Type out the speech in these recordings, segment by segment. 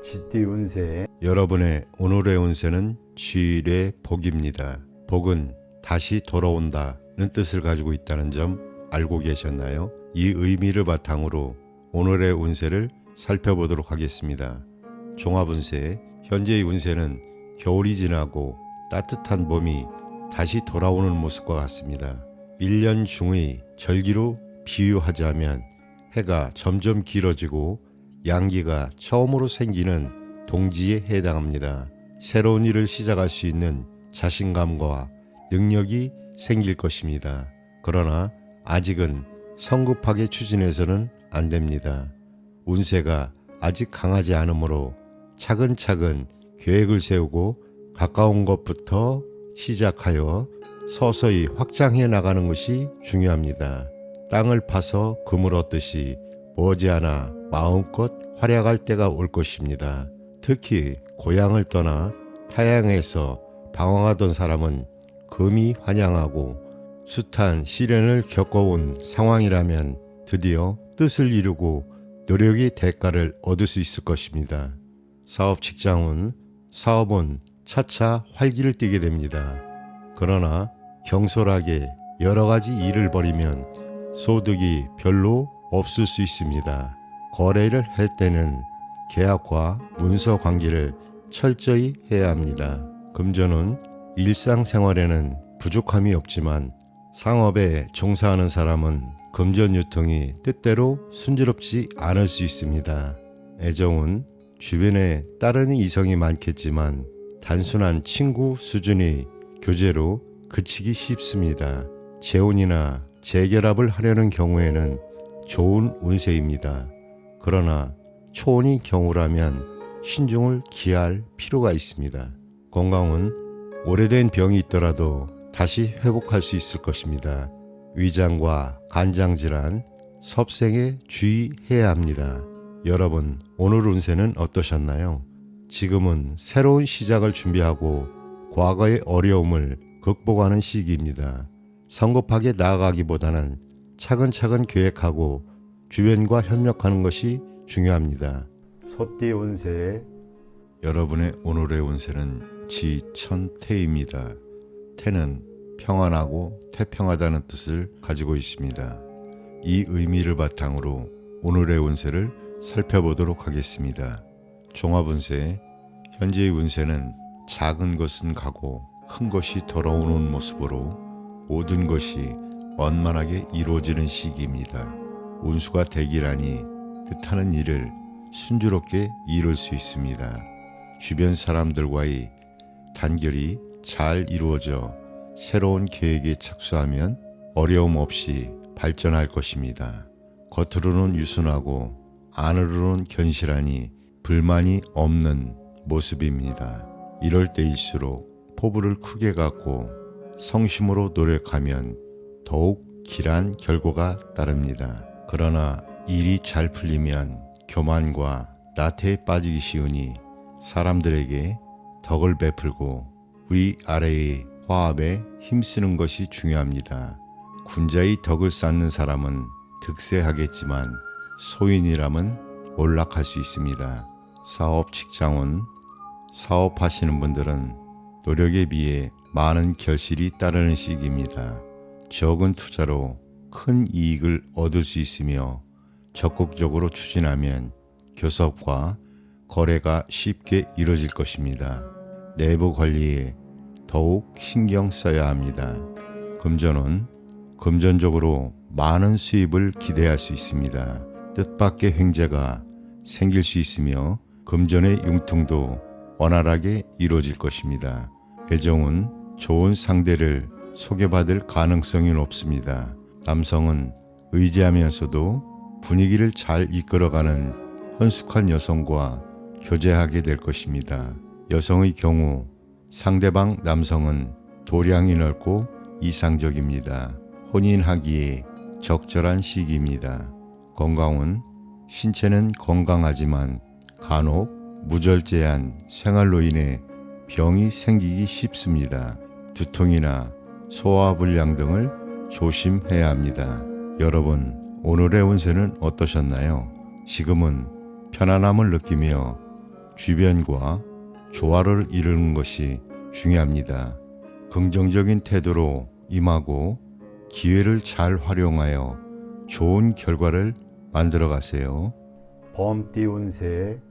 쥐띠 운세. 여러분의 오늘의 운세는 쥐의 복입니다. 복은 다시 돌아온다는 뜻을 가지고 있다는 점 알고 계셨나요? 이 의미를 바탕으로 오늘의 운세를 살펴보도록 하겠습니다. 종합운세. 현재의 운세는 겨울이 지나고 따뜻한 봄이 다시 돌아오는 모습과 같습니다. 1년 중의 절기로 비유하자면 해가 점점 길어지고 양기가 처음으로 생기는 동지에 해당합니다. 새로운 일을 시작할 수 있는 자신감과 능력이 생길 것입니다. 그러나 아직은 성급하게 추진해서는 안 됩니다. 운세가 아직 강하지 않으므로 차근차근 계획을 세우고 가까운 것부터 시작하여 서서히 확장해 나가는 것이 중요합니다. 땅을 파서 금을 얻듯이 머지않아 마음껏 활약할 때가 올 것입니다. 특히 고향을 떠나 타향에서 방황하던 사람은 금이 환영하고 숱한 시련을 겪어온 상황이라면 드디어 뜻을 이루고 노력의 대가를 얻을 수 있을 것입니다. 사업 직장운. 사업은 차차 활기를 띠게 됩니다. 그러나 경솔하게 여러 가지 일을 벌이면 소득이 별로 없을 수 있습니다. 거래를 할 때는 계약과 문서 관계를 철저히 해야 합니다. 금전은 일상생활에는 부족함이 없지만 상업에 종사하는 사람은 금전 유통이 뜻대로 순조롭지 않을 수 있습니다. 애정은 주변에 따르는 이성이 많겠지만 단순한 친구 수준의 교제로 그치기 쉽습니다. 재혼이나 재결합을 하려는 경우에는 좋은 운세입니다. 그러나 초혼의 경우라면 신중을 기할 필요가 있습니다. 건강은 오래된 병이 있더라도 다시 회복할 수 있을 것입니다. 위장과 간장질환, 섭생에 주의해야 합니다. 여러분, 오늘 운세는 어떠셨나요? 지금은 새로운 시작을 준비하고 과거의 어려움을 극복하는 시기입니다. 성급하게 나아가기보다는 차근차근 계획하고 주변과 협력하는 것이 중요합니다. 소띠 운세. 여러분의 오늘의 운세는 지천태입니다. 태는 평안하고 태평하다는 뜻을 가지고 있습니다. 이 의미를 바탕으로 오늘의 운세를 살펴보도록 하겠습니다. 종합운세. 현재의 운세는 작은 것은 가고 큰 것이 돌아오는 모습으로 모든 것이 원만하게 이루어지는 시기입니다. 운수가 대기라니 뜻하는 일을 순조롭게 이룰 수 있습니다. 주변 사람들과의 단결이 잘 이루어져 새로운 계획에 착수하면 어려움 없이 발전할 것입니다. 겉으로는 유순하고 안으로는 견실하니 불만이 없는 모습입니다. 이럴 때일수록 포부를 크게 갖고 성심으로 노력하면 더욱 길한 결과가 따릅니다. 그러나 일이 잘 풀리면 교만과 나태에 빠지기 쉬우니 사람들에게 덕을 베풀고 위아래의 화합에 힘쓰는 것이 중요합니다. 군자의 덕을 쌓는 사람은 득세하겠지만 소인이라면 몰락할 수 있습니다. 사업 직장운. 사업하시는 분들은 노력에 비해 많은 결실이 따르는 시기입니다. 적은 투자로 큰 이익을 얻을 수 있으며 적극적으로 추진하면 교섭과 거래가 쉽게 이루어질 것입니다. 내부 관리에 더욱 신경 써야 합니다. 금전은 금전적으로 많은 수입을 기대할 수 있습니다. 뜻밖의 횡재가 생길 수 있으며 금전의 융통도 원활하게 이루어질 것입니다. 애정은 좋은 상대를 소개받을 가능성이 높습니다. 남성은 의지하면서도 분위기를 잘 이끌어가는 헌숙한 여성과 교제하게 될 것입니다. 여성의 경우 상대방 남성은 도량이 넓고 이상적입니다. 혼인하기에 적절한 시기입니다. 건강은 신체는 건강하지만 간혹 무절제한 생활로 인해 병이 생기기 쉽습니다. 두통이나 소화불량 등을 조심해야 합니다. 여러분, 오늘의 운세는 어떠셨나요? 지금은 편안함을 느끼며 주변과 조화를 이루는 것이 중요합니다. 긍정적인 태도로 임하고 기회를 잘 활용하여 좋은 결과를 만들어 가세요. 범띠 운세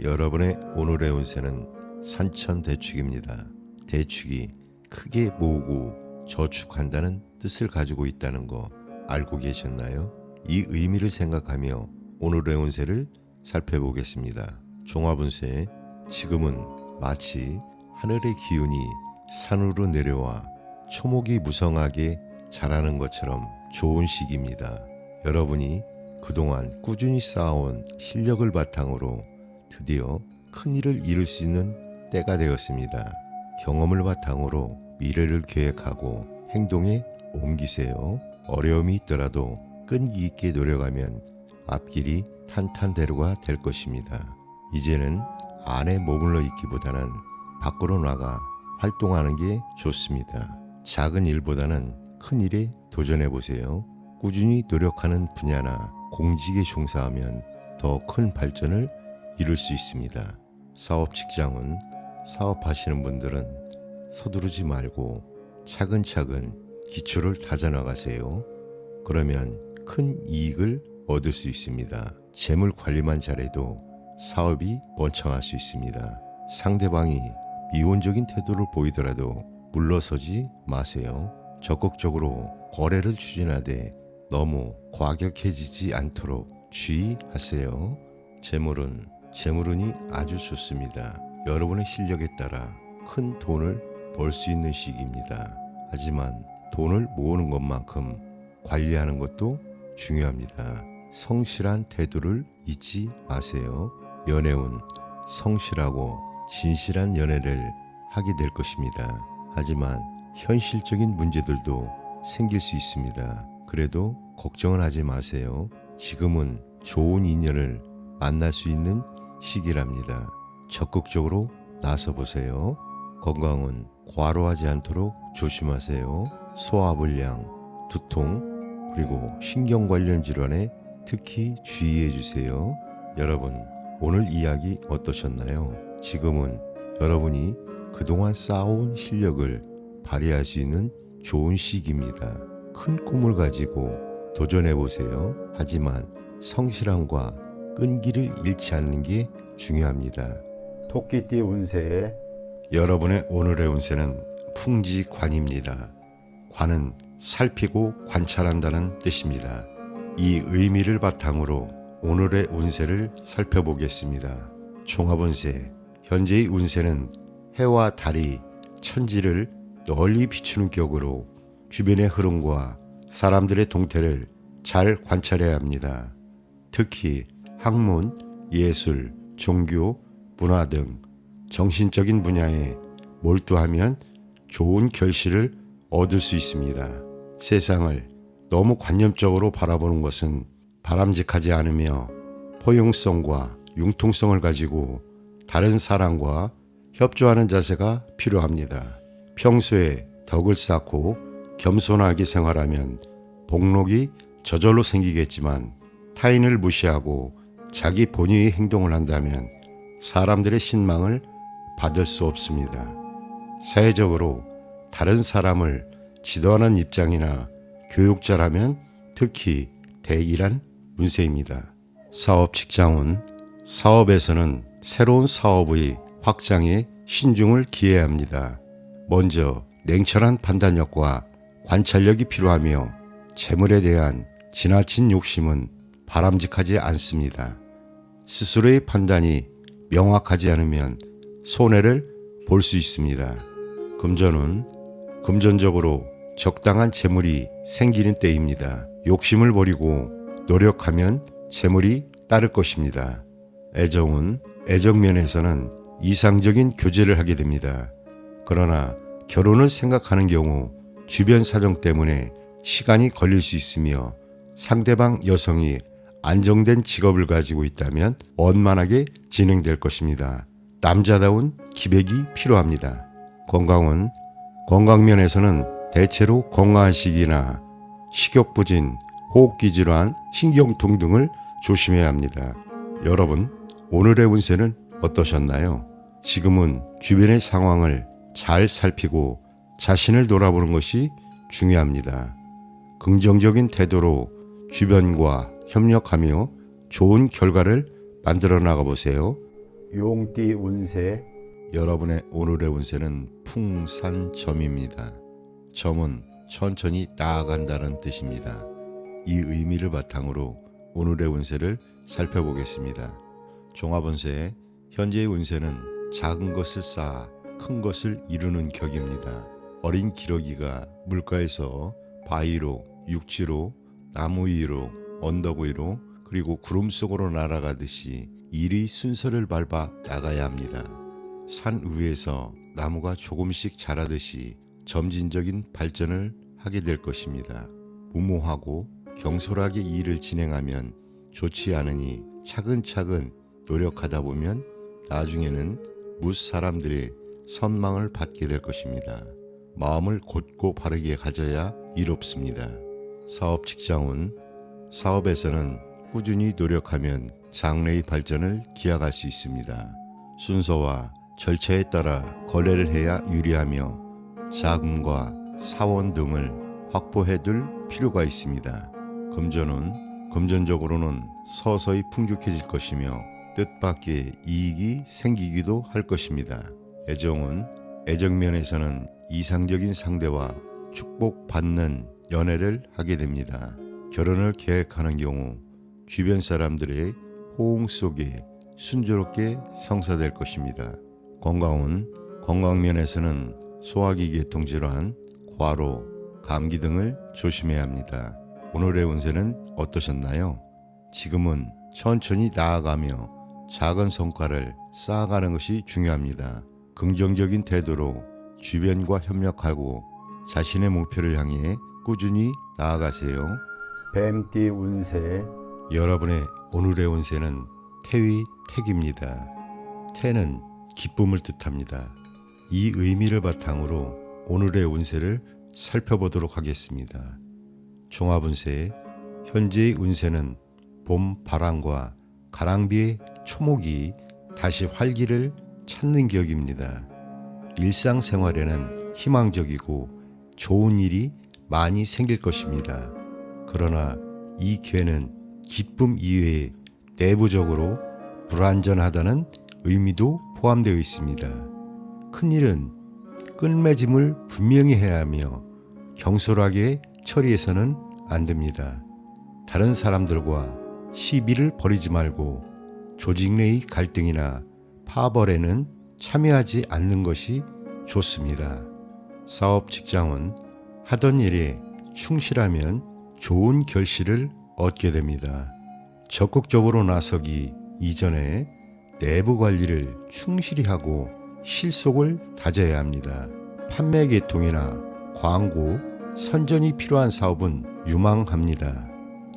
여러분의 오늘의 운세는 산천대축입니다. 대축이 크게 모으고 저축한다는 뜻을 가지고 있다는 거 알고 계셨나요? 이 의미를 생각하며 오늘의 운세를 살펴보겠습니다. 종합운세, 지금은 마치 하늘의 기운이 산으로 내려와 초목이 무성하게 자라는 것처럼 좋은 시기입니다. 여러분이 그동안 꾸준히 쌓아온 실력을 바탕으로 드디어 큰 일을 이룰 수 있는 때가 되었습니다. 경험을 바탕으로 미래를 계획하고 행동에 옮기세요. 어려움이 있더라도 끈기 있게 노력하면 앞길이 탄탄대로가 될 것입니다. 이제는 안에 머물러 있기보다는 밖으로 나가 활동하는 게 좋습니다. 작은 일보다는 큰 일에 도전해 보세요. 꾸준히 노력하는 분야나 공직에 종사하면 더 큰 발전을 이룰 수 있습니다. 사업 직장은 사업하시는 분들은 서두르지 말고 차근차근 기초를 다져나가세요. 그러면 큰 이익을 얻을 수 있습니다. 재물 관리만 잘해도 사업이 번창할 수 있습니다. 상대방이 미온적인 태도를 보이더라도 물러서지 마세요. 적극적으로 거래를 추진하되 너무 과격해지지 않도록 주의하세요. 재물운이 아주 좋습니다. 여러분의 실력에 따라 큰 돈을 벌 수 있는 시기입니다. 하지만 돈을 모으는 것만큼 관리하는 것도 중요합니다. 성실한 태도를 잊지 마세요. 연애운, 성실하고 진실한 연애를 하게 될 것입니다. 하지만 현실적인 문제들도 생길 수 있습니다. 그래도 걱정은 하지 마세요. 지금은 좋은 인연을 만날 수 있는 시기랍니다. 적극적으로 나서보세요. 건강은 과로하지 않도록 조심하세요. 소화불량, 두통, 그리고 신경 관련 질환에 특히 주의해 주세요. 여러분, 오늘 이야기 어떠셨나요? 지금은 여러분이 그동안 쌓아온 실력을 발휘할 수 있는 좋은 시기입니다. 큰 꿈을 가지고 도전해 보세요. 하지만 성실함과 끈기를 잃지 않는 게 중요합니다. 토끼띠 운세 여러분의 오늘의 운세는 풍지관입니다. 관은 살피고 관찰한다는 뜻입니다. 이 의미를 바탕으로 오늘의 운세를 살펴보겠습니다. 종합운세, 현재의 운세는 해와 달이 천지를 널리 비추는 격으로 주변의 흐름과 사람들의 동태를 잘 관찰해야 합니다. 특히 학문, 예술, 종교, 문화 등 정신적인 분야에 몰두하면 좋은 결실을 얻을 수 있습니다. 세상을 너무 관념적으로 바라보는 것은 바람직하지 않으며 포용성과 융통성을 가지고 다른 사람과 협조하는 자세가 필요합니다. 평소에 덕을 쌓고 겸손하게 생활하면 복록이 저절로 생기겠지만 타인을 무시하고 자기 본의의 행동을 한다면 사람들의 신망을 받을 수 없습니다. 사회적으로 다른 사람을 지도하는 입장이나 교육자라면 특히 대기란 운세입니다. 사업 직장운, 사업에서는 새로운 사업의 확장에 신중을 기해야 합니다. 먼저 냉철한 판단력과 관찰력이 필요하며 재물에 대한 지나친 욕심은 바람직하지 않습니다. 스스로의 판단이 명확하지 않으면 손해를 볼 수 있습니다. 금전은 금전적으로 적당한 재물이 생기는 때입니다. 욕심을 버리고 노력하면 재물이 따를 것입니다. 애정은 애정면에서는 이상적인 교제를 하게 됩니다. 그러나 결혼을 생각하는 경우 주변 사정 때문에 시간이 걸릴 수 있으며 상대방 여성이 안정된 직업을 가지고 있다면 원만하게 진행될 것입니다. 남자다운 기백이 필요합니다. 건강은 건강면에서는 대체로 건강한 시기나 식욕부진, 호흡기 질환, 신경통 등을 조심해야 합니다. 여러분, 오늘의 운세는 어떠셨나요? 지금은 주변의 상황을 잘 살피고 자신을 돌아보는 것이 중요합니다. 긍정적인 태도로 주변과 협력하며 좋은 결과를 만들어 나가 보세요. 용띠 운세, 여러분의 오늘의 운세는 풍산점입니다. 점은 천천히 나아간다는 뜻입니다. 이 의미를 바탕으로 오늘의 운세를 살펴보겠습니다. 종합운세, 현재의 운세는 작은 것을 쌓아 큰 것을 이루는 격입니다. 어린 기러기가 물가에서 바위로, 육지로, 나무 위로, 언덕 위로, 그리고 구름 속으로 날아가듯이 일의 순서를 밟아 나가야 합니다. 산 위에서 나무가 조금씩 자라듯이 점진적인 발전을 하게 될 것입니다. 무모하고 경솔하게 일을 진행하면 좋지 않으니 차근차근 노력하다 보면 나중에는 무사람들의 선망을 받게 될 것입니다. 마음을 곧고 바르게 가져야 이롭습니다. 사업 직장운, 사업에서는 꾸준히 노력하면 장래의 발전을 기약할 수 있습니다. 순서와 절차에 따라 거래를 해야 유리하며 자금과 사원 등을 확보해둘 필요가 있습니다. 금전은 금전적으로는 서서히 풍족해질 것이며 뜻밖의 이익이 생기기도 할 것입니다. 애정은 애정면에서는 이상적인 상대와 축복받는 연애를 하게 됩니다. 결혼을 계획하는 경우 주변 사람들의 호응 속에 순조롭게 성사될 것입니다. 건강은 건강면에서는 소화기 계통 질환, 과로, 감기 등을 조심해야 합니다. 오늘의 운세는 어떠셨나요? 지금은 천천히 나아가며 작은 성과를 쌓아가는 것이 중요합니다. 긍정적인 태도로 주변과 협력하고 자신의 목표를 향해 꾸준히 나아가세요. 뱀띠 운세, 여러분의 오늘의 운세는 태위 택입니다. 태는 기쁨을 뜻합니다. 이 의미를 바탕으로 오늘의 운세를 살펴보도록 하겠습니다. 종합운세, 현재의 운세는 봄 바람과 가랑비의 초목이 다시 활기를 찾는 격입니다. 일상생활에는 희망적이고 좋은 일이 많이 생길 것입니다. 그러나 이 기회는 기쁨 이외에 내부적으로 불완전하다는 의미도 포함되어 있습니다. 큰일은 끝맺음을 분명히 해야 하며 경솔하게 처리해서는 안 됩니다. 다른 사람들과 시비를 벌이지 말고 조직 내의 갈등이나 파벌에는 참여하지 않는 것이 좋습니다. 사업 직장은 하던 일에 충실하면 좋은 결실을 얻게 됩니다. 적극적으로 나서기 이전에 내부 관리를 충실히 하고 실속을 다져야 합니다. 판매 계통이나 광고, 선전이 필요한 사업은 유망합니다.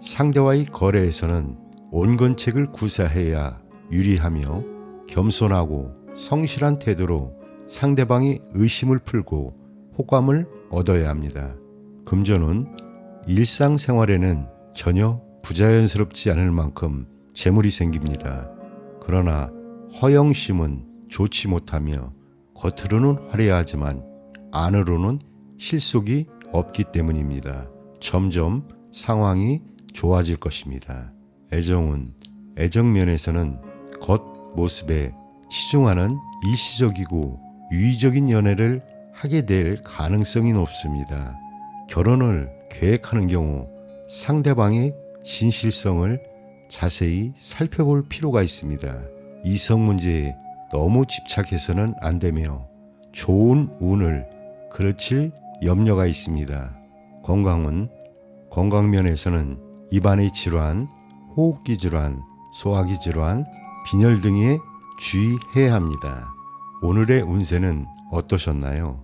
상대와의 거래에서는 온건책을 구사해야 유리하며 겸손하고 성실한 태도로 상대방의 의심을 풀고 호감을 얻어야 합니다. 금전은 일상생활에는 전혀 부자연스럽지 않을 만큼 재물이 생깁니다. 그러나 허영심은 좋지 못하며 겉으로는 화려하지만 안으로는 실속이 없기 때문입니다. 점점 상황이 좋아질 것입니다. 애정은 애정면에서는 겉모습에 치중하는 일시적이고 유의적인 연애를 하게 될 가능성이 높습니다. 결혼을 계획하는 경우 상대방의 진실성을 자세히 살펴볼 필요가 있습니다. 이성 문제에 너무 집착해서는 안 되며 좋은 운을 그르칠 염려가 있습니다. 건강은 건강면에서는 입안의 질환, 호흡기 질환, 소화기 질환, 빈혈 등에 주의해야 합니다. 오늘의 운세는 어떠셨나요?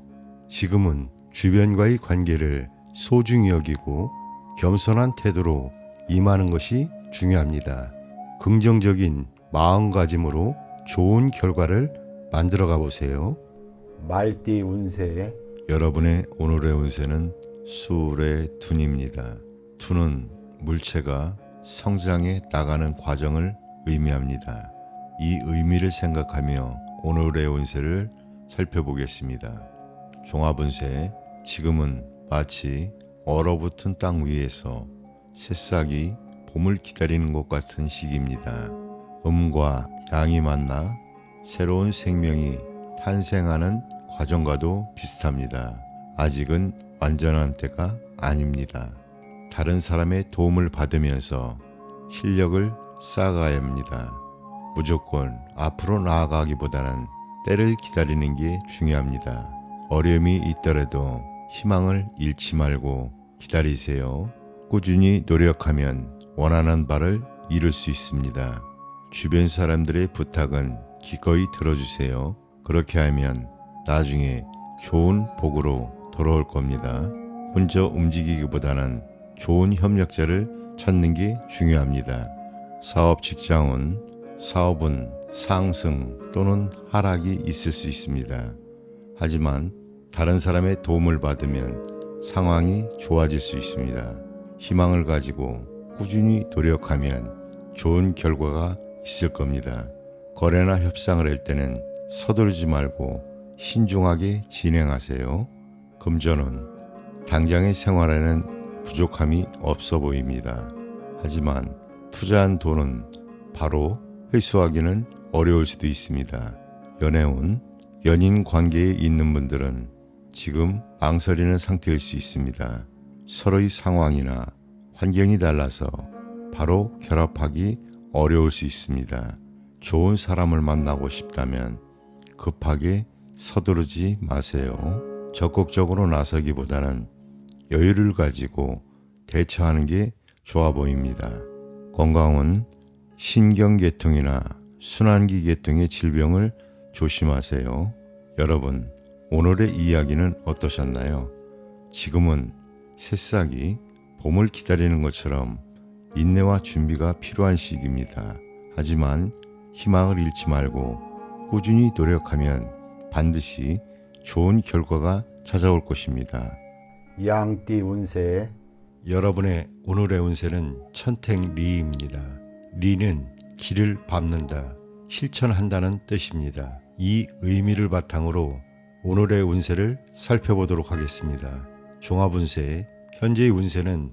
지금은 주변과의 관계를 소중히 여기고 겸손한 태도로 임하는 것이 중요합니다. 긍정적인 마음가짐으로 좋은 결과를 만들어가 보세요. 말띠 운세, 여러분의 오늘의 운세는 술의 둔입니다. 둔은 물체가 성장해 나가는 과정을 의미합니다. 이 의미를 생각하며 오늘의 운세를 살펴보겠습니다. 종합운세, 지금은 마치 얼어붙은 땅 위에서 새싹이 봄을 기다리는 것 같은 시기입니다. 음과 양이 만나 새로운 생명이 탄생하는 과정과도 비슷합니다. 아직은 완전한 때가 아닙니다. 다른 사람의 도움을 받으면서 실력을 쌓아가야 합니다. 무조건 앞으로 나아가기보다는 때를 기다리는 게 중요합니다. 어려움이 있더라도 희망을 잃지 말고 기다리세요. 꾸준히 노력하면 원하는 바를 이룰 수 있습니다. 주변 사람들의 부탁은 기꺼이 들어주세요. 그렇게 하면 나중에 좋은 복으로 돌아올 겁니다. 혼자 움직이기보다는 좋은 협력자를 찾는 게 중요합니다. 사업 직장은 사업은 상승 또는 하락이 있을 수 있습니다. 하지만 다른 사람의 도움을 받으면 상황이 좋아질 수 있습니다. 희망을 가지고 꾸준히 노력하면 좋은 결과가 있을 겁니다. 거래나 협상을 할 때는 서두르지 말고 신중하게 진행하세요. 금전은 당장의 생활에는 부족함이 없어 보입니다. 하지만 투자한 돈은 바로 회수하기는 어려울 수도 있습니다. 연애운, 연인 관계에 있는 분들은 지금 망설이는 상태일 수 있습니다. 서로의 상황이나 환경이 달라서 바로 결합하기 어려울 수 있습니다. 좋은 사람을 만나고 싶다면 급하게 서두르지 마세요. 적극적으로 나서기보다는 여유를 가지고 대처하는 게 좋아 보입니다. 건강은 신경계통이나 순환기 계통의 질병을 조심하세요. 여러분, 오늘의 이야기는 어떠셨나요? 지금은 새싹이 봄을 기다리는 것처럼 인내와 준비가 필요한 시기입니다. 하지만 희망을 잃지 말고 꾸준히 노력하면 반드시 좋은 결과가 찾아올 것입니다. 양띠 운세, 여러분의 오늘의 운세는 천택리입니다. 리는 길을 밟는다, 실천한다는 뜻입니다. 이 의미를 바탕으로 오늘의 운세를 살펴보도록 하겠습니다. 종합운세, 현재의 운세는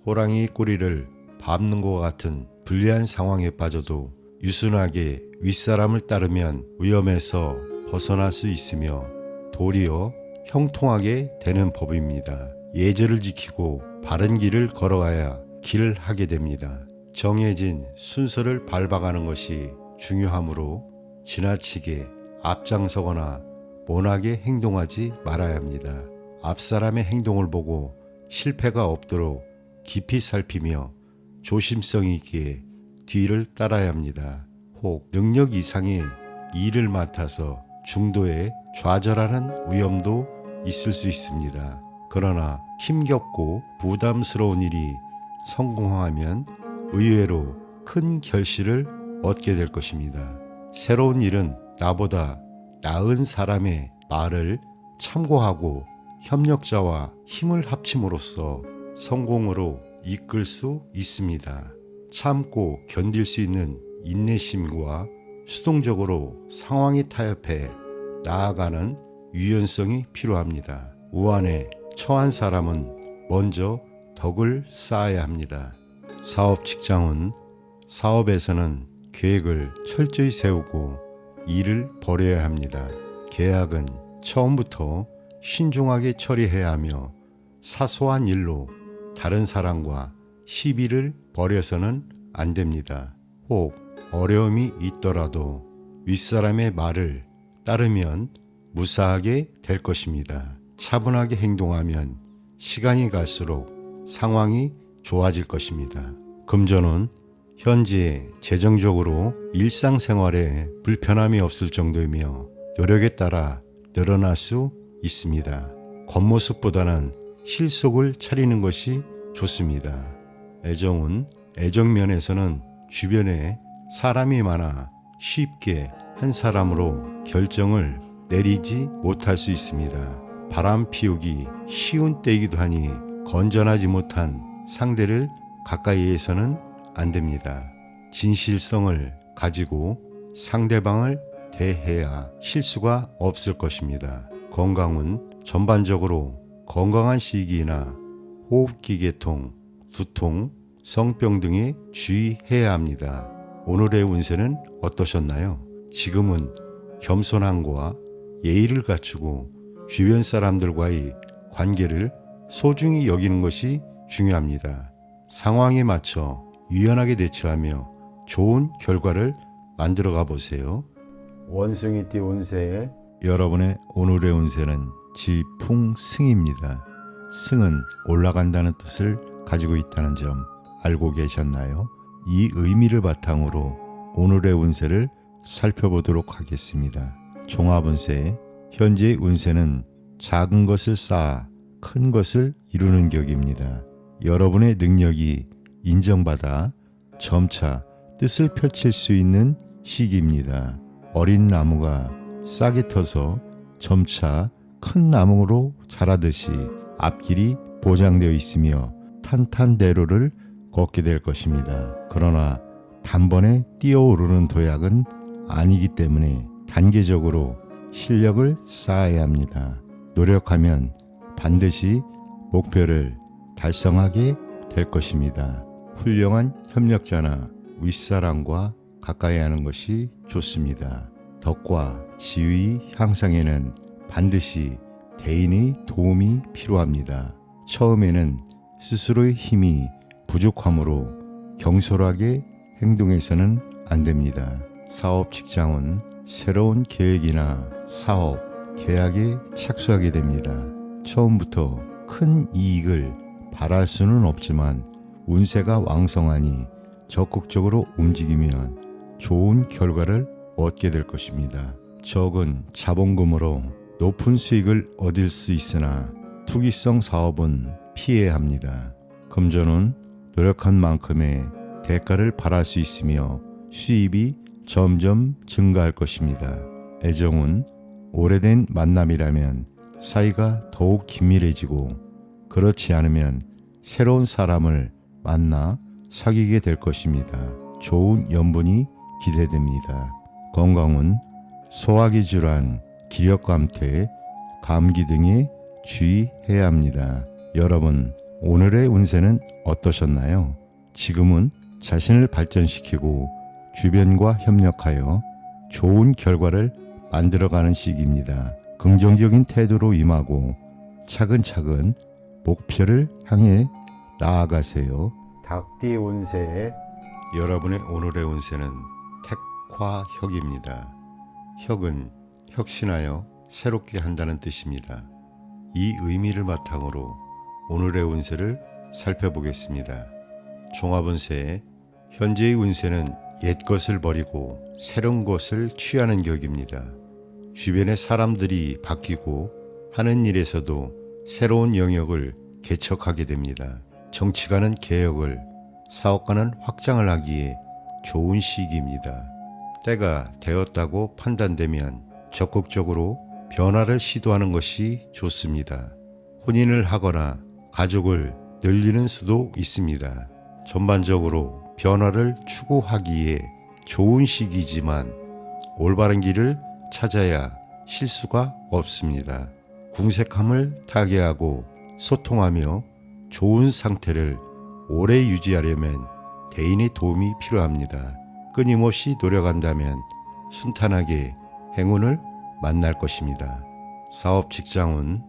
호랑이 꼬리를 밟는 것 같은 불리한 상황에 빠져도 유순하게 윗사람을 따르면 위험에서 벗어날 수 있으며 도리어 형통하게 되는 법입니다. 예절을 지키고 바른 길을 걸어가야 길을 하게 됩니다. 정해진 순서를 밟아가는 것이 중요하므로 지나치게 앞장서거나 모나게 행동하지 말아야 합니다. 앞사람의 행동을 보고 실패가 없도록 깊이 살피며 조심성 있게 뒤를 따라야 합니다. 혹 능력 이상의 일을 맡아서 중도에 좌절하는 위험도 있을 수 있습니다. 그러나 힘겹고 부담스러운 일이 성공하면 의외로 큰 결실을 얻게 될 것입니다. 새로운 일은 나보다 나은 사람의 말을 참고하고 협력자와 힘을 합침으로써 성공으로 이끌 수 있습니다. 참고 견딜 수 있는 인내심과 수동적으로 상황에 타협해 나아가는 유연성이 필요합니다. 우한에 처한 사람은 먼저 덕을 쌓아야 합니다. 사업 직장은 사업에서는 계획을 철저히 세우고 일을 벌여야 합니다. 계약은 처음부터 신중하게 처리해야 하며 사소한 일로 다른 사람과 시비를 벌여서는 안 됩니다. 혹 어려움이 있더라도 윗사람의 말을 따르면 무사하게 될 것입니다. 차분하게 행동하면 시간이 갈수록 상황이 좋아질 것입니다. 금전은 현재 재정적으로 일상생활에 불편함이 없을 정도이며 노력에 따라 늘어날 수 있습니다. 겉모습보다는 실속을 차리는 것이 좋습니다. 애정은 애정면에서는 주변에 사람이 많아 쉽게 한 사람으로 결정을 내리지 못할 수 있습니다. 바람 피우기 쉬운 때이기도 하니 건전하지 못한 상대를 가까이에서는 안 됩니다. 진실성을 가지고 상대방을 대해야 실수가 없을 것입니다. 건강은 전반적으로 건강한 시기나 호흡기 계통, 두통, 성병 등에 주의해야 합니다. 오늘의 운세는 어떠셨나요? 지금은 겸손함과 예의를 갖추고 주변 사람들과의 관계를 소중히 여기는 것이 중요합니다. 상황에 맞춰 유연하게 대처하며 좋은 결과를 만들어가 보세요. 원숭이띠 운세 여러분의 오늘의 운세는 지풍승입니다. 승은 올라간다는 뜻을 가지고 있다는 점 알고 계셨나요? 이 의미를 바탕으로 오늘의 운세를 살펴보도록 하겠습니다. 종합운세, 현재의 운세는 작은 것을 쌓아 큰 것을 이루는 격입니다. 여러분의 능력이 인정받아 점차 뜻을 펼칠 수 있는 시기입니다. 어린 나무가 싹이 터서 점차 큰 나무로 자라듯이 앞길이 보장되어 있으며 탄탄대로를 걷게 될 것입니다. 그러나 단번에 뛰어오르는 도약은 아니기 때문에 단계적으로 실력을 쌓아야 합니다. 노력하면 반드시 목표를 달성하게 될 것입니다. 훌륭한 협력자나 윗사람과 가까이 하는 것이 좋습니다. 덕과 지위 향상에는 반드시 대인의 도움이 필요합니다. 처음에는 스스로의 힘이 부족하므로 경솔하게 행동해서는 안 됩니다. 사업 직장은 새로운 계획이나 사업, 계약에 착수하게 됩니다. 처음부터 큰 이익을 바랄 수는 없지만 운세가 왕성하니 적극적으로 움직이면 좋은 결과를 얻게 될 것입니다. 적은 자본금으로 높은 수익을 얻을 수 있으나 투기성 사업은 피해야 합니다. 금전은 노력한 만큼의 대가를 바랄 수 있으며 수입이 점점 증가할 것입니다. 애정은 오래된 만남이라면 사이가 더욱 긴밀해지고 그렇지 않으면 새로운 사람을 만나 사귀게 될 것입니다. 좋은 연분이 기대됩니다. 건강은 소화기 질환, 기력감퇴, 감기 등에 주의해야 합니다. 여러분, 오늘의 운세는 어떠셨나요? 지금은 자신을 발전시키고 주변과 협력하여 좋은 결과를 만들어가는 시기입니다. 긍정적인 태도로 임하고 차근차근 목표를 향해 나아가세요. 닭띠 운세 여러분의 오늘의 운세는 택화혁입니다. 혁은 혁신하여 새롭게 한다는 뜻입니다. 이 의미를 바탕으로 오늘의 운세를 살펴보겠습니다. 종합운세, 현재의 운세는 옛 것을 버리고 새로운 것을 취하는 격입니다. 주변의 사람들이 바뀌고 하는 일에서도 새로운 영역을 개척하게 됩니다. 정치가는 개혁을, 사업가는 확장을 하기에 좋은 시기입니다. 때가 되었다고 판단되면 적극적으로 변화를 시도하는 것이 좋습니다. 혼인을 하거나 가족을 늘리는 수도 있습니다. 전반적으로 변화를 추구하기에 좋은 시기지만 올바른 길을 찾아야 실수가 없습니다. 궁색함을 타개하고 소통하며 좋은 상태를 오래 유지하려면 대인의 도움이 필요합니다. 끊임없이 노력한다면 순탄하게 행운을 만날 것입니다. 사업 직장은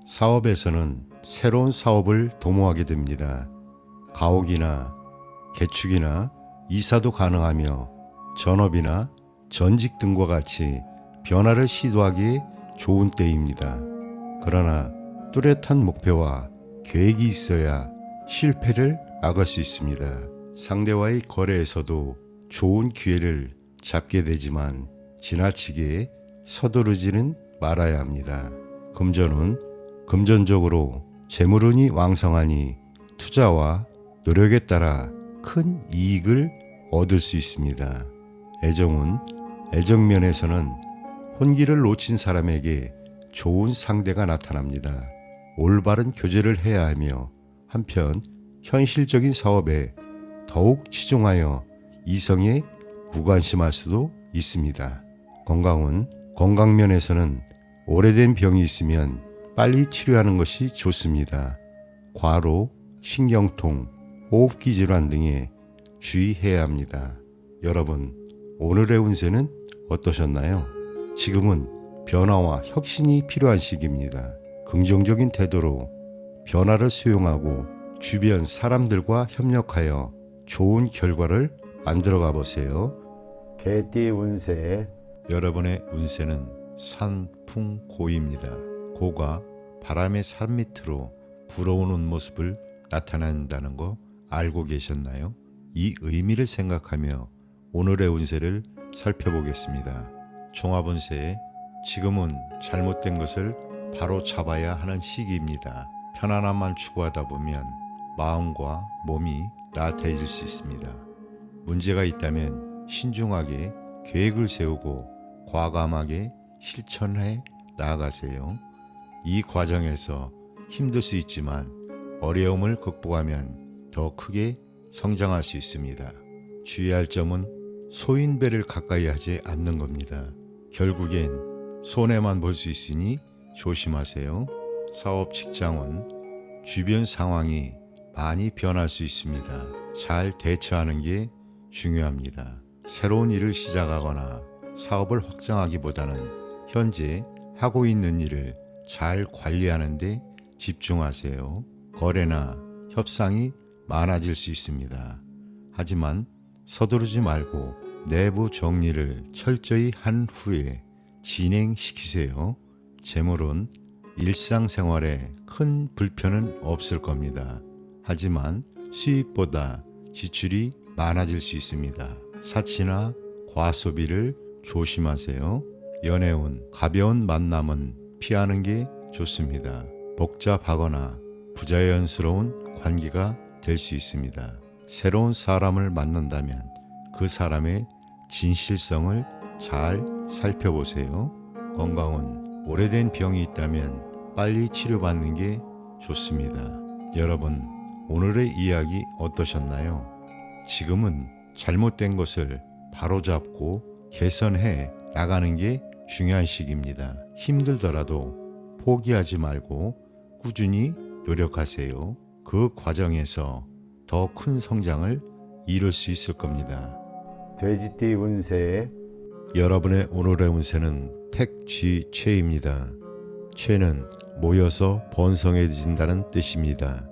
사업에서는 새로운 사업을 도모하게 됩니다. 가옥이나 개축이나 이사도 가능하며 전업이나 전직 등과 같이 변화를 시도하기에 좋은 때입니다. 그러나 뚜렷한 목표와 계획이 있어야 실패를 막을 수 있습니다. 상대와의 거래에서도 좋은 기회를 잡게 되지만 지나치게 서두르지는 말아야 합니다. 금전은 금전적으로 재물운이 왕성하니 투자와 노력에 따라 큰 이익을 얻을 수 있습니다. 애정은 애정면에서는 혼기를 놓친 사람에게 좋은 상대가 나타납니다. 올바른 교제를 해야 하며 한편 현실적인 사업에 더욱 치중하여 이성에 무관심할 수도 있습니다. 건강면에서는 오래된 병이 있으면 빨리 치료하는 것이 좋습니다. 과로, 신경통, 호흡기 질환 등에 주의해야 합니다. 여러분, 오늘의 운세는 어떠셨나요? 지금은 변화와 혁신이 필요한 시기입니다. 긍정적인 태도로 변화를 수용하고 주변 사람들과 협력하여 좋은 결과를 만들어가 보세요. 개띠 운세 여러분의 운세는 산풍고입니다. 고가 바람의 산 밑으로 불어오는 모습을 나타낸다는 거 알고 계셨나요? 이 의미를 생각하며 오늘의 운세를 살펴보겠습니다. 종합운세, 지금은 잘못된 것을 바로 잡아야 하는 시기입니다. 편안함만 추구하다 보면 마음과 몸이 나태해질 수 있습니다. 문제가 있다면 신중하게 계획을 세우고 과감하게 실천해 나아가세요. 이 과정에서 힘들 수 있지만 어려움을 극복하면 더 크게 성장할 수 있습니다. 주의할 점은 소인배를 가까이 하지 않는 겁니다. 결국엔 손해만 볼 수 있으니 조심하세요. 사업, 직장은 주변 상황이 많이 변할 수 있습니다. 잘 대처하는 게 중요합니다. 새로운 일을 시작하거나 사업을 확장하기보다는 현재 하고 있는 일을 잘 관리하는 데 집중하세요. 거래나 협상이 많아질 수 있습니다. 하지만 서두르지 말고 내부 정리를 철저히 한 후에 진행시키세요. 재물은 일상생활에 큰 불편은 없을 겁니다. 하지만 수입보다 지출이 많아질 수 있습니다. 사치나 과소비를 조심하세요. 연애운, 가벼운 만남은 피하는 게 좋습니다. 복잡하거나 부자연스러운 관계가 될 수 있습니다. 새로운 사람을 만난다면 그 사람의 진실성을 잘 살펴보세요. 건강은 오래된 병이 있다면 빨리 치료받는 게 좋습니다. 여러분, 오늘의 이야기 어떠셨나요? 지금은 잘못된 것을 바로잡고 개선해 나가는 게 중요한 시기입니다. 힘들더라도 포기하지 말고 꾸준히 노력하세요. 그 과정에서 더 큰 성장을 이룰 수 있을 겁니다. 돼지띠 운세 여러분의 오늘의 운세는 택쥐최입니다. 최는 모여서 번성해진다는 뜻입니다.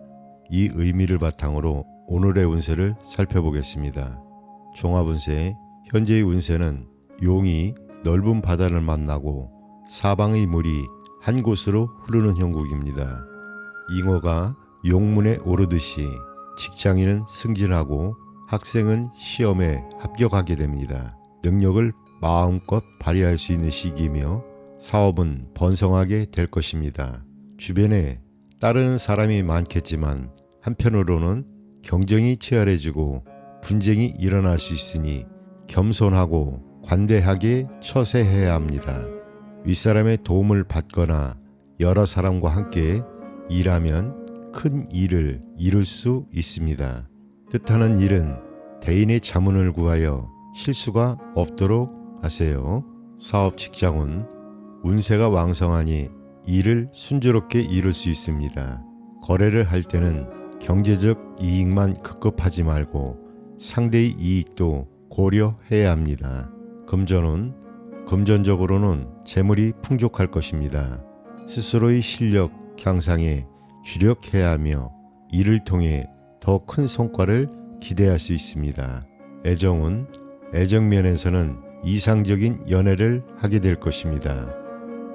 이 의미를 바탕으로 오늘의 운세를 살펴보겠습니다. 종합운세, 현재의 운세는 용이 넓은 바다를 만나고 사방의 물이 한 곳으로 흐르는 형국입니다. 잉어가 용문에 오르듯이 직장인은 승진하고 학생은 시험에 합격하게 됩니다. 능력을 마음껏 발휘할 수 있는 시기이며 사업은 번성하게 될 것입니다. 주변에 따르는 사람이 많겠지만 한편으로는 경쟁이 치열해지고 분쟁이 일어날 수 있으니 겸손하고 관대하게 처세해야 합니다. 윗사람의 도움을 받거나 여러 사람과 함께 일하면 큰 일을 이룰 수 있습니다. 뜻하는 일은 대인의 자문을 구하여 실수가 없도록 하세요. 사업, 직장은 운세가 왕성하니 일을 순조롭게 이룰 수 있습니다. 거래를 할 때는 경제적 이익만 급급하지 말고 상대의 이익도 고려해야 합니다. 금전적으로는 재물이 풍족할 것입니다. 스스로의 실력 향상에 주력해야 하며 이를 통해 더 큰 성과를 기대할 수 있습니다. 애정은 애정면에서는 이상적인 연애를 하게 될 것입니다.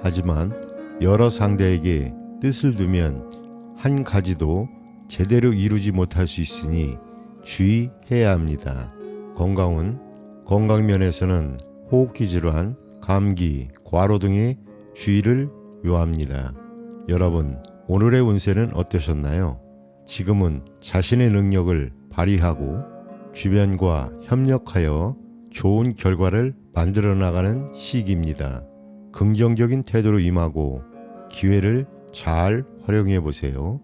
하지만 여러 상대에게 뜻을 두면 한 가지도 제대로 이루지 못할 수 있으니 주의해야 합니다. 건강은 건강면에서는 호흡기 질환, 감기, 과로 등의 주의를 요합니다. 여러분, 오늘의 운세는 어떠셨나요? 지금은 자신의 능력을 발휘하고 주변과 협력하여 좋은 결과를 만들어 나가는 시기입니다. 긍정적인 태도로 임하고 기회를 잘 활용해 보세요.